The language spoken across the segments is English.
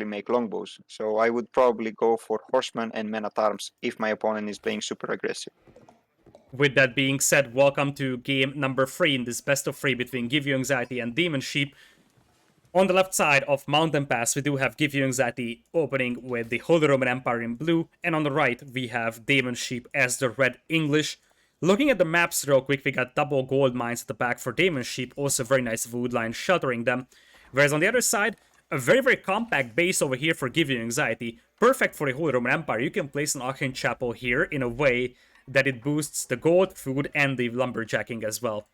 make longbows. So I would probably go for horsemen and men at arms if my opponent is playing super aggressive. With that being said, welcome to game number 3 in this best of 3 between GiveUAnxiety and Deemonsheep. On the left side of Mountain Pass, we do have GiveUAnxiety opening with the Holy Roman Empire in blue, and on the right, we have Deemonsheep as the red English. Looking at the maps real quick, we got double gold mines at the back for Deemonsheep, also very nice wood line sheltering them. Whereas on the other side, a very, very compact base over here for GiveUAnxiety, perfect for the Holy Roman Empire. You can place an Aachen Chapel here in a way that it boosts the gold, food, and the lumberjacking as well.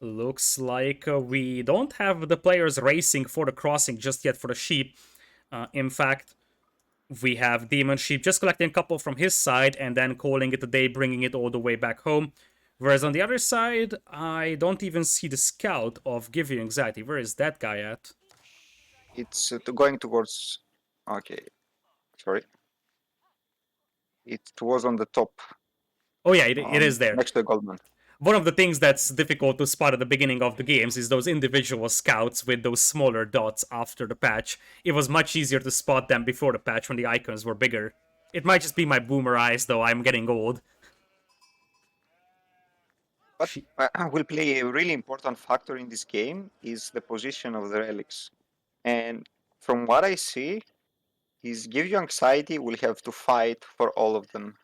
Looks like we don't have the players racing for the crossing just yet for the sheep. In fact, we have Deemonsheep just collecting a couple from his side and then calling it a day, bringing it all the way back home. Whereas on the other side, I don't even see the scout of GiveUAnxiety. Where is that guy at? It's going towards... Okay, sorry. It was on the top. Oh yeah, it is there. Next to the goldman. One of the things that's difficult to spot at the beginning of the games is those individual scouts with those smaller dots after the patch. It was much easier to spot them before the patch when the icons were bigger. It might just be my boomer eyes, though. I'm getting old. What will play a really important factor in this game is the position of the relics. And from what I see, is GiveUAnxiety will have to fight for all of them.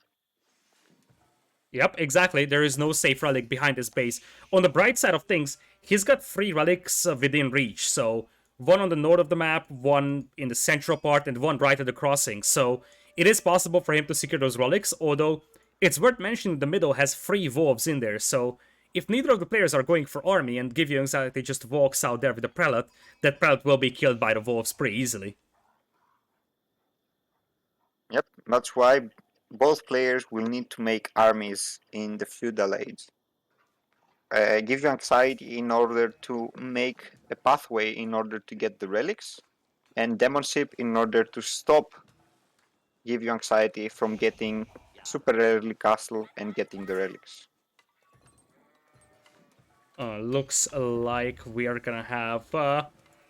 Yep, exactly. There is no safe relic behind his base. On the bright side of things, he's got 3 relics within reach. So, one on the north of the map, one in the central part, and one right at the crossing. So, it is possible for him to secure those relics, although it's worth mentioning the middle has 3 wolves in there. So, if neither of the players are going for army and GiveUAnxiety just walks out there with a prelate, that prelate will be killed by the wolves pretty easily. Yep, that's why both players will need to make armies in the feudal age. GiveUAnxiety in order to make a pathway in order to get the relics, and Deemonsheep in order to stop GiveUAnxiety from getting super rarely castle and getting the relics. Looks like we are gonna have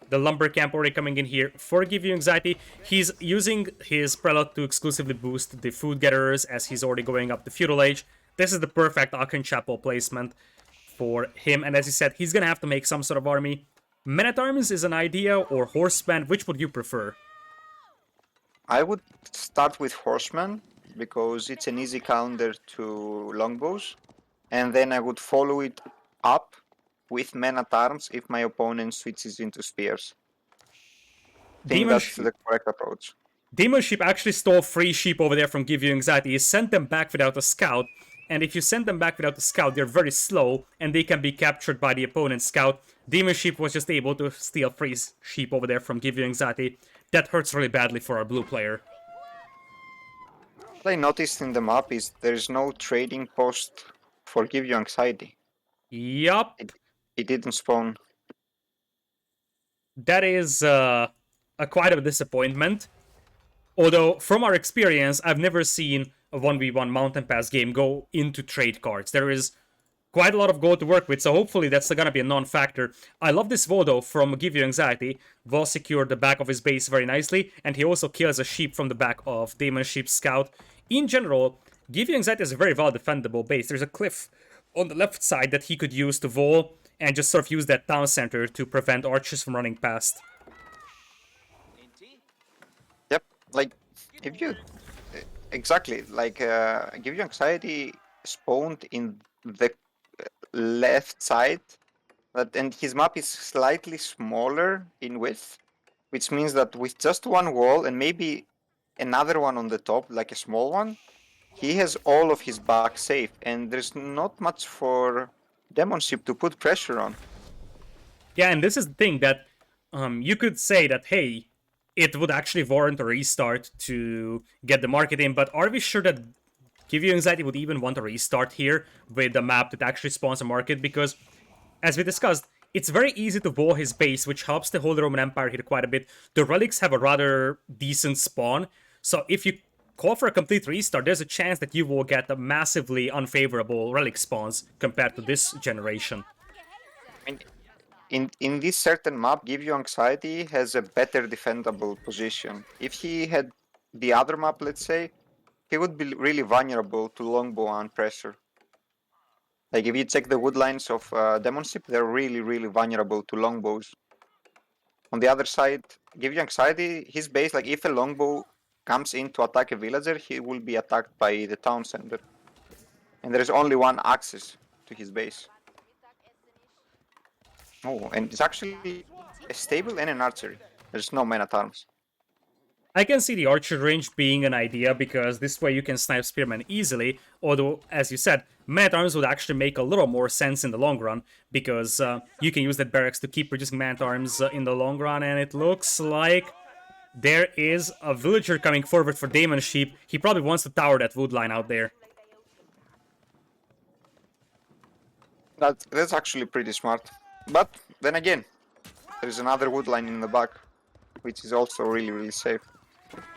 the lumber camp already coming in here for GiveUAnxiety. He's using his prelate to exclusively boost the food gatherers as he's already going up the feudal age. This is the perfect Aachen Chapel placement for him, and as he said, he's gonna have to make some sort of army. Men-at-arms is an idea, or horsemen. Which would you prefer? I would start with horsemen because it's an easy counter to longbows, and then I would follow it up with men-at-arms if my opponent switches into spears. I think that's the correct approach. Deemonsheep actually stole 3 sheep over there from GiveUAnxiety. He sent them back without a scout, and if you send them back without a scout, they're very slow, and they can be captured by the opponent's scout. Deemonsheep was just able to steal 3 sheep over there from GiveUAnxiety. That hurts really badly for our blue player. What I noticed in the map is there's no trading post for GiveUAnxiety. Yup. It didn't spawn. That is quite a disappointment. Although, from our experience, I've never seen a 1v1 Mountain Pass game go into trade cards. There is quite a lot of gold to work with, so hopefully that's gonna be a non-factor. I love this Vodo from GiveUAnxiety. Vol secured the back of his base very nicely, and he also kills a sheep from the back of Deemonsheep's scout. In general, GiveUAnxiety is a very well defendable base. There's a cliff on the left side that he could use to Vol, and just sort of use that town center to prevent archers from running past. Yep, like, if you... Exactly, like, GiveUAnxiety spawned in the left side, and his map is slightly smaller in width, which means that with just one wall and maybe another one on the top, like a small one, he has all of his back safe, and there's not much for Deemonsheep to put pressure on. Yeah, and this is the thing that you could say that, hey, it would actually warrant a restart to get the market in, but are we sure that GiveUAnxiety would even want a restart here with a map that actually spawns a market? Because, as we discussed, it's very easy to wall his base, which helps the Holy Roman Empire here quite a bit. The relics have a rather decent spawn, so if you call for a complete restart, there's a chance that you will get a massively unfavorable relic spawns compared to this generation. I mean, in this certain map, Give You Anxiety has a better defendable position. If he had the other map, let's say, he would be really vulnerable to longbow and pressure. Like if you check the woodlines of Deemonsheep, they're really vulnerable to longbows. On the other side, Give You Anxiety, his base, like if a longbow comes in to attack a villager, he will be attacked by the town center. And there is only one access to his base. Oh, and it's actually a stable and an archery. There's no man at arms. I can see the archer range being an idea because this way you can snipe spearmen easily, although, as you said, man-at-arms would actually make a little more sense in the long run because you can use that barracks to keep producing man-at-arms in the long run, and it looks like there is a villager coming forward for Deemonsheep. He probably wants to tower that wood line out there. That's actually pretty smart. But then again, there's another wood line in the back, which is also really safe.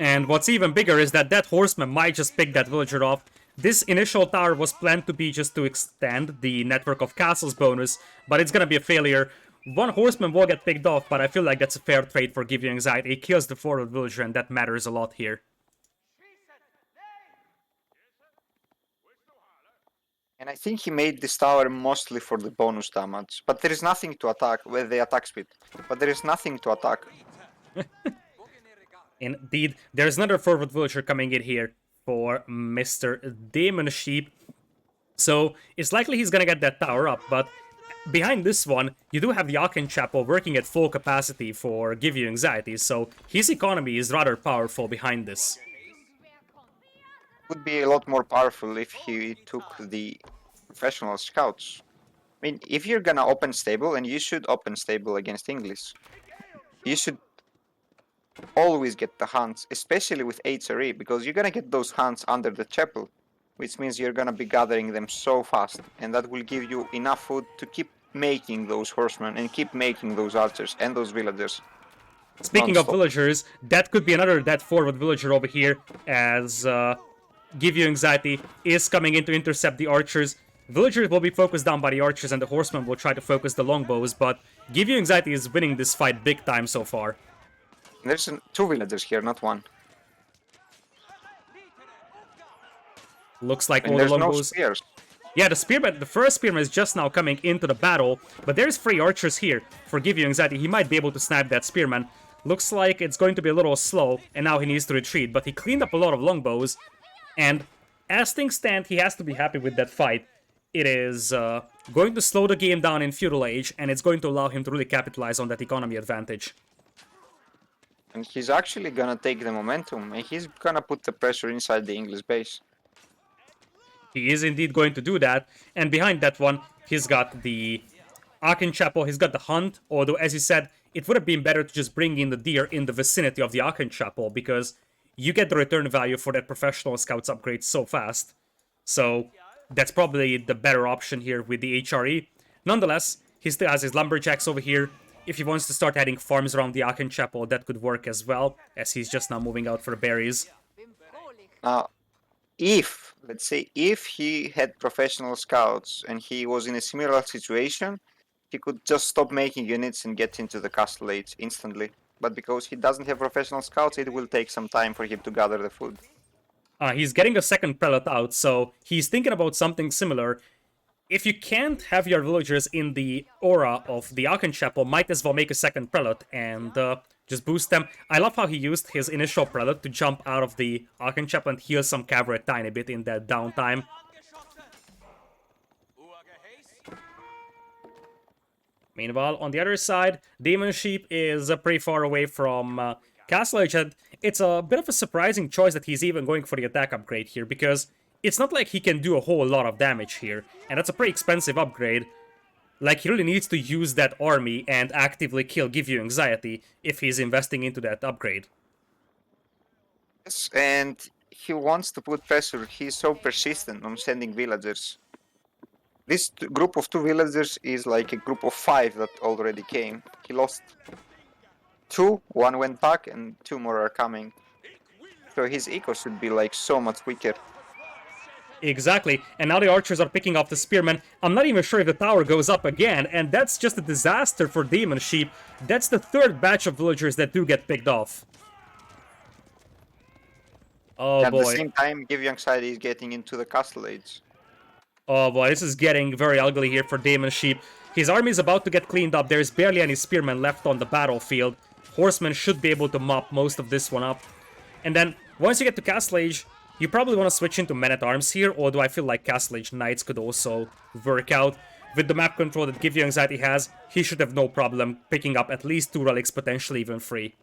And what's even bigger is that that horseman might just pick that villager off. This initial tower was planned to be just to extend the network of castles bonus, but it's gonna be a failure. One horseman will get picked off, but I feel like that's a fair trade for Give You Anxiety. It kills the forward villager, and that matters a lot here. And I think he made this tower mostly for the bonus damage. But there is nothing to attack with the attack speed. But there is nothing to attack. Indeed, there's another forward villager coming in here for Mr. Deemonsheep. So it's likely he's gonna get that tower up, but behind this one, you do have the Chapel working at full capacity for Give You Anxiety, so his economy is rather powerful behind this. Would be a lot more powerful if he took the professional scouts. I mean, if you're gonna open stable, and you should open stable against English, you should always get the hunts, especially with HRE, because you're gonna get those hunts under the chapel, which means you're gonna be gathering them so fast, and that will give you enough food to keep making those horsemen and keep making those archers and those villagers. Speaking of villagers, that could be another dead forward villager over here, as Give You Anxiety is coming in to intercept the archers. Villagers will be focused down by the archers, and the horsemen will try to focus the longbows, but Give You Anxiety is winning this fight big time so far. There's two villagers here, not one. Looks like And all the there's no longbows... spears. Yeah, the first spearman is just now coming into the battle, but there's 3 archers here for Give You Anxiety. He might be able to snipe that spearman. Looks like it's going to be a little slow, and now he needs to retreat, but he cleaned up a lot of longbows, and as things stand, he has to be happy with that fight. It is going to slow the game down in Feudal Age, and it's going to allow him to really capitalize on that economy advantage. And he's actually gonna take the momentum, and he's gonna put the pressure inside the English base. He is indeed going to do that, and behind that one, he's got the Chapel, he's got the Hunt, although as you said, it would have been better to just bring in the deer in the vicinity of the Chapel, because you get the return value for that professional scouts upgrade so fast. So that's probably the better option here with the HRE. Nonetheless, he still has his lumberjacks over here. If he wants to start adding farms around the Chapel, that could work as well, as he's just now moving out for the berries. Now, let's say, if he had professional scouts and he was in a similar situation, he could just stop making units and get into the castle age instantly. But because he doesn't have professional scouts, it will take some time for him to gather the food. He's getting a second prelate out, so he's thinking about something similar. If you can't have your villagers in the aura of the Chapel, might as well make a second prelate and just boost them. I love how he used his initial prelate to jump out of the Chapel and heal some cavalry a tiny bit in that downtime. Meanwhile, on the other side, Deemonsheep is pretty far away from Castle Age, and it's a bit of a surprising choice that he's even going for the attack upgrade here, because it's not like he can do a whole lot of damage here, and that's a pretty expensive upgrade. Like, he really needs to use that army and actively kill Give You Anxiety if he's investing into that upgrade. Yes, and he wants to put pressure. He's so persistent on sending villagers. This group of 2 villagers is like a group of 5 that already came. He lost 2, 1 went back, and 2 more are coming. He so his eco should be like so much quicker. Exactly, and now the archers are picking off the spearmen. I'm not even sure if the tower goes up again, and that's just a disaster for Deemonsheep. That's the third batch of villagers that do get picked off. Oh At the boy. same time, GiveUAnxiety is getting into the castle age. Oh boy, this is getting very ugly here for Deemonsheep. His army is about to get cleaned up. There's barely any spearmen left on the battlefield. Horsemen should be able to mop most of this one up. And then, once you get to Castle Age, you probably want to switch into men-at-arms here, although I feel like Castle Age Knights could also work out. With the map control that GiveUAnxiety has, he should have no problem picking up at least 2 relics, potentially even 3.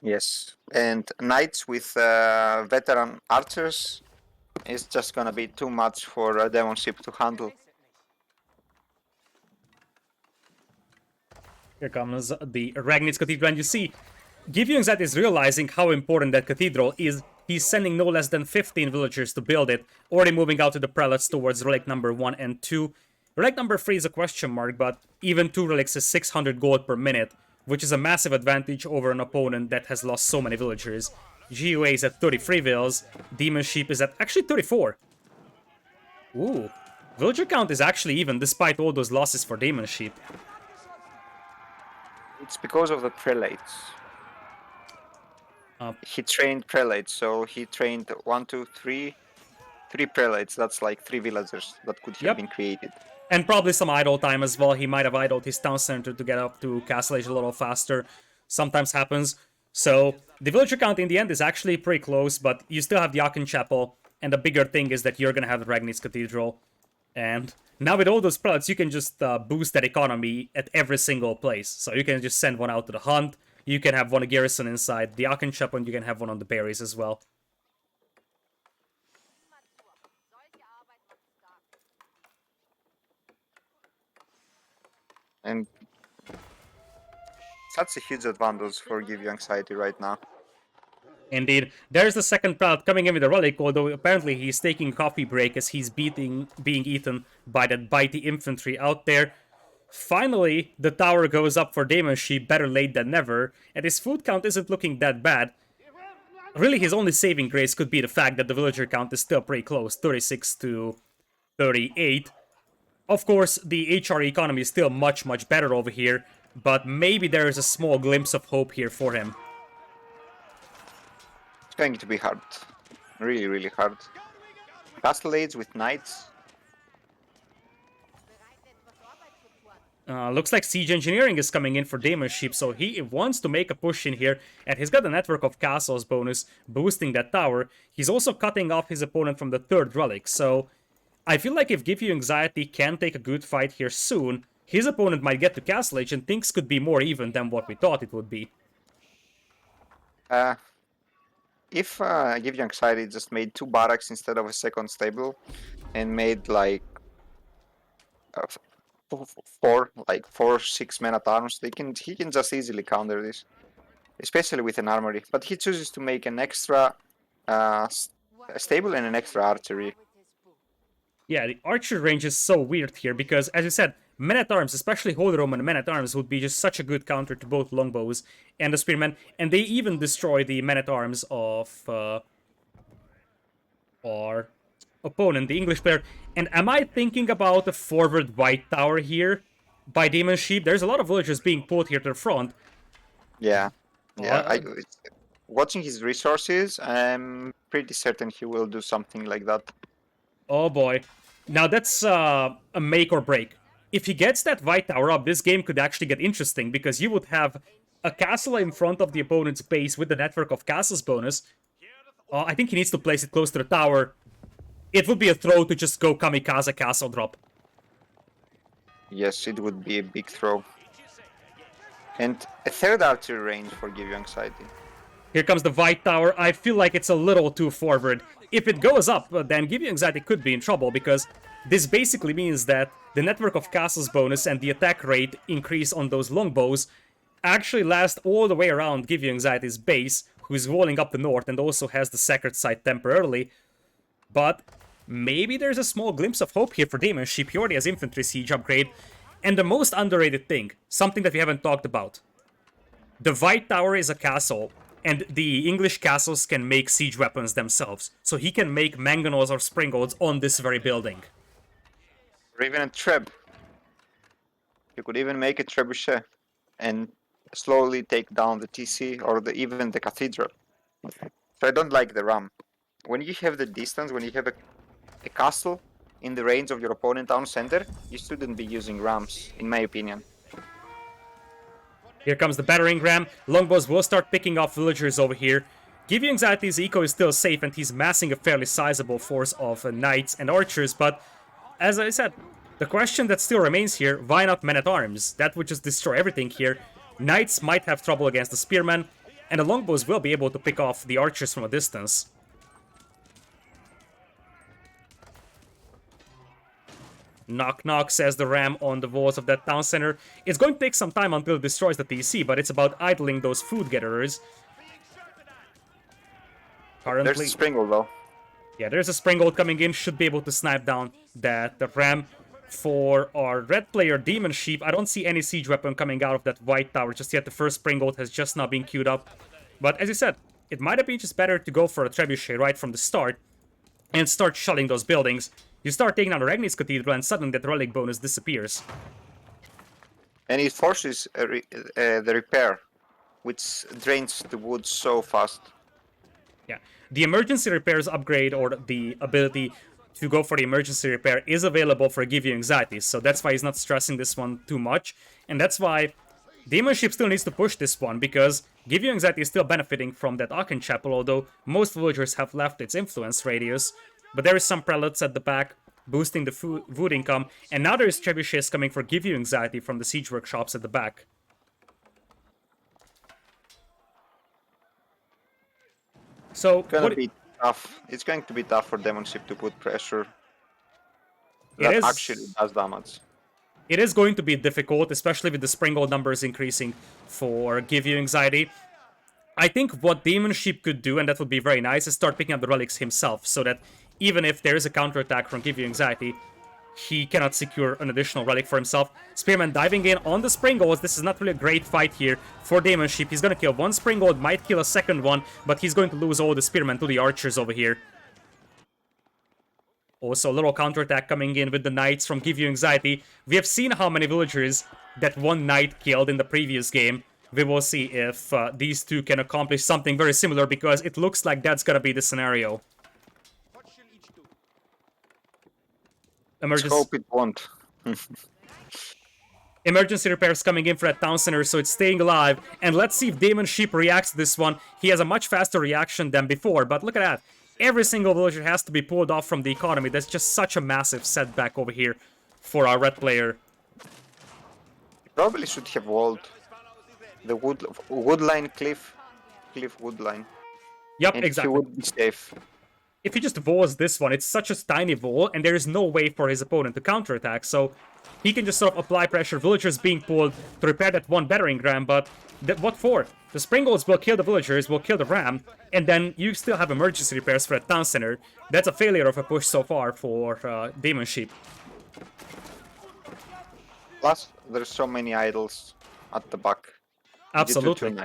Yes, and knights with veteran archers is just gonna be too much for a Deemonsheep to handle. Here comes the Ragnitz Cathedral, and you see, GiveUAnxiety is realizing how important that cathedral is. He's sending no less than 15 villagers to build it, already moving out to the prelates towards relic number 1 and 2. Relic number 3 is a question mark, but even 2 relics is 600 gold per minute, which is a massive advantage over an opponent that has lost so many villagers. GUA is at 33 vills, Deemonsheep is at actually 34. Ooh, villager count is actually even despite all those losses for Deemonsheep. It's because of the prelates. He trained prelates, so he trained 1, 2, 3, 3 prelates. That's like 3 villagers that could have been created. And probably some idle time as well. He might have idled his town center to get up to Castle Age a little faster. Sometimes happens. So the villager count in the end is actually pretty close, but you still have the Aachen Chapel. And the bigger thing is that you're going to have the Ragnitz Cathedral. And now with all those prelates, you can just boost that economy at every single place. So you can just send one out to the hunt. You can have one garrison inside the Aachen Chapel, and you can have one on the berries as well. And that's a huge advantage for GiveUAnxiety right now. Indeed. There's the second prelate coming in with a relic, although apparently he's taking a coffee break as he's being eaten by that bitey infantry out there. Finally, the tower goes up for Deemonsheep, better late than never, and his food count isn't looking that bad. Really, his only saving grace could be the fact that the villager count is still pretty close, 36 to 38. Of course, the HR economy is still much better over here, but maybe there is a small glimpse of hope here for him. It's going to be hard. Really hard. Castle Age with knights. Looks like Siege Engineering is coming in for Deemonsheep, so he wants to make a push in here, and he's got a network of castles bonus boosting that tower. He's also cutting off his opponent from the third relic, so I feel like if GiveUAnxiety can take a good fight here soon, his opponent might get to Castle Age and things could be more even than what we thought it would be. If GiveUAnxiety just made 2 barracks instead of a second stable, and made like 4 6 men at arms, he can just easily counter this, especially with an armory. But he chooses to make an extra stable and an extra archery. Yeah, the archer range is so weird here because, as you said, men-at-arms, especially Holy Roman men-at-arms, would be just such a good counter to both longbows and the spearmen, and they even destroy the men-at-arms of our opponent, the English player. And am I thinking about a forward white tower here by Deemonsheep? There's a lot of villagers being pulled here to the front. Yeah. Watching his resources, I'm pretty certain he will do something like that. Oh boy. Now that's a make or break. If he gets that white tower up, this game could actually get interesting, because you would have a castle in front of the opponent's base with the network of castles bonus. I think he needs to place it close to the tower. It would be a throw to just go kamikaze castle drop. Yes, it would be a big throw. And a third archery range for GiveUAnxiety. Here comes the white tower. I feel like it's a little too forward. If it goes up, then GiveUAnxiety could be in trouble, because this basically means that the network of castles bonus and the attack rate increase on those longbows actually last all the way around GiveUAnxiety's base, who's rolling up the north and also has the sacred site temporarily. But maybe there's a small glimpse of hope here for Deemonsheep. He already has infantry siege upgrade. And the most underrated thing, something that we haven't talked about. The white tower is a castle, and the English castles can make siege weapons themselves. So he can make mangonels or springolds on this very building. Or even a treb. You could even make a trebuchet and slowly take down the TC or even the cathedral. So I don't like the ram. When you have the distance, when you have a castle in the range of your opponent town center, you shouldn't be using rams, in my opinion. Here comes the battering ram. Longbows will start picking off villagers over here. GiveUAnxiety's eco is still safe, and he's massing a fairly sizable force of knights and archers, but as I said, the question that still remains here, why not men-at-arms? That would just destroy everything here. Knights might have trouble against the spearmen, and the longbows will be able to pick off the archers from a distance. Knock knock, says the ram on the walls of that town center. It's going to take some time until it destroys the TC, but it's about idling those food gatherers. Currently, There's a springle though. Yeah, there's a springbolt coming in, should be able to snipe down that ram. For our red player, Deemonsheep, I don't see any siege weapon coming out of that white tower just yet. The first springbolt has just now been queued up. But as you said, it might have been just better to go for a trebuchet right from the start and start shelling those buildings. You start taking out the Regni's Cathedral and suddenly that relic bonus disappears. And it forces the repair, which drains the wood so fast. Yeah, the emergency repairs upgrade, or the ability to go for the emergency repair, is available for GiveUAnxiety, so that's why he's not stressing this one too much. And that's why Deemonsheep still needs to push this one, because GiveUAnxiety is still benefiting from that Aachen Chapel, although most villagers have left its influence radius. But there is some prelates at the back, boosting the food income, and now there is trebuchets coming for GiveUAnxiety from the siege workshops at the back. So, It's gonna be tough. It's going to be tough for Deemonsheep to put pressure. That actually does damage. It is going to be difficult, especially with the springbolt numbers increasing for GiveUAnxiety. I think what Deemonsheep could do, and that would be very nice, is start picking up the relics himself, so that even if there is a counterattack from GiveUAnxiety, he cannot secure an additional relic for himself. Spearman diving in on the springolds. This is not really a great fight here for Deemonsheep. He's going to kill one springold, might kill a second one, but he's going to lose all the spearmen to the archers over here. Also, a little counterattack coming in with the knights from GiveUAnxiety. We have seen how many villagers that one knight killed in the previous game. We will see if these two can accomplish something very similar, because it looks like that's going to be the scenario. Let's hope it won't. Emergency repairs coming in for that town center, so it's staying alive. And let's see if Deemonsheep reacts to this one. He has a much faster reaction than before, but look at that. Every single villager has to be pulled off from the economy. That's just such a massive setback over here for our red player. He probably should have walled the woodline cliff woodline. Yep, and exactly. He would be safe. If he just walls this one, it's such a tiny wall, and there is no way for his opponent to counterattack, so he can just sort of apply pressure. Villagers being pulled to repair that one battering ram, but what for? The springolds will kill the villagers, will kill the ram, and then you still have emergency repairs for that town center. That's a failure of a push so far for Deemonsheep. Plus, there's so many idols at the back. Absolutely.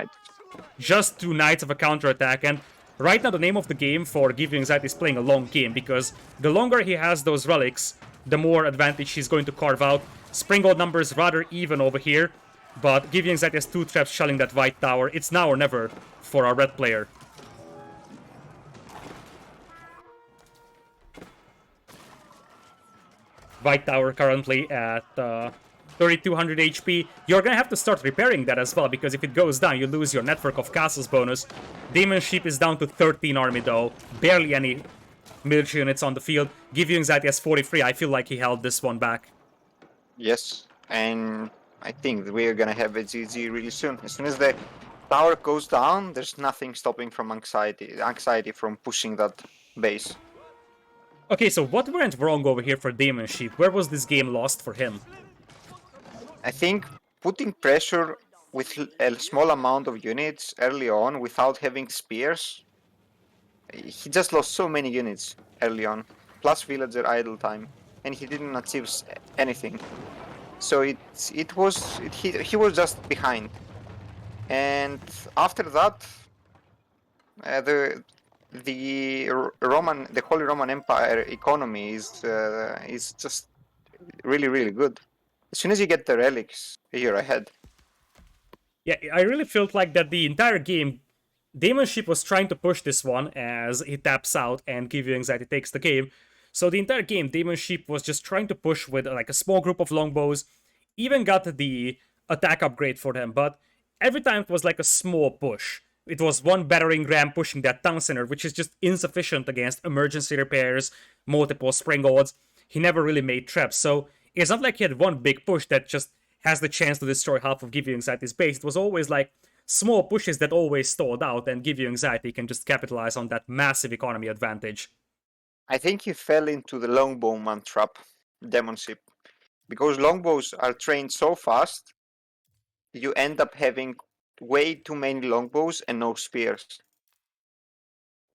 Just two knights of a counterattack, and right now the name of the game for GiveUAnxiety is playing a long game, because the longer he has those relics, the more advantage he's going to carve out. Springbolt numbers rather even over here, but GiveUAnxiety has two traps shelling that white tower. It's now or never for our red player. White tower currently at 3200 HP. You're gonna have to start repairing that as well, because if it goes down, you lose your network of castles bonus. Deemonsheep is down to 13 army though. Barely any military units on the field. GiveUAnxiety has 43. I feel like he held this one back. Yes, and I think we're gonna have a GG really soon. As soon as the tower goes down, there's nothing stopping from anxiety from pushing that base. Okay, so what went wrong over here for Deemonsheep? Where was this game lost for him? I think putting pressure with a small amount of units early on without having spears, he just lost so many units early on, plus villager idle time, and he didn't achieve anything. So he was just behind. And after that, The Holy Roman Empire economy is just really good. As soon as you get the relics, you're ahead. Yeah, I really felt like that the entire game, Deemonsheep was trying to push this one as he taps out and GiveUAnxiety takes the game. So the entire game, Deemonsheep was just trying to push with like a small group of longbows, even got the attack upgrade for them, but every time it was like a small push. It was one battering ram pushing that town center, which is just insufficient against emergency repairs, multiple spring odds. He never really made traps, so it's not like he had one big push that just has the chance to destroy half of GiveUAnxiety's base. It was always like small pushes that always stalled out, and GiveUAnxiety can just capitalize on that massive economy advantage. I think he fell into the longbowman trap, Demonship, because longbows are trained so fast, you end up having way too many longbows and no spears.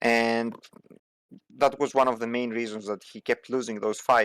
And that was one of the main reasons that he kept losing those fights.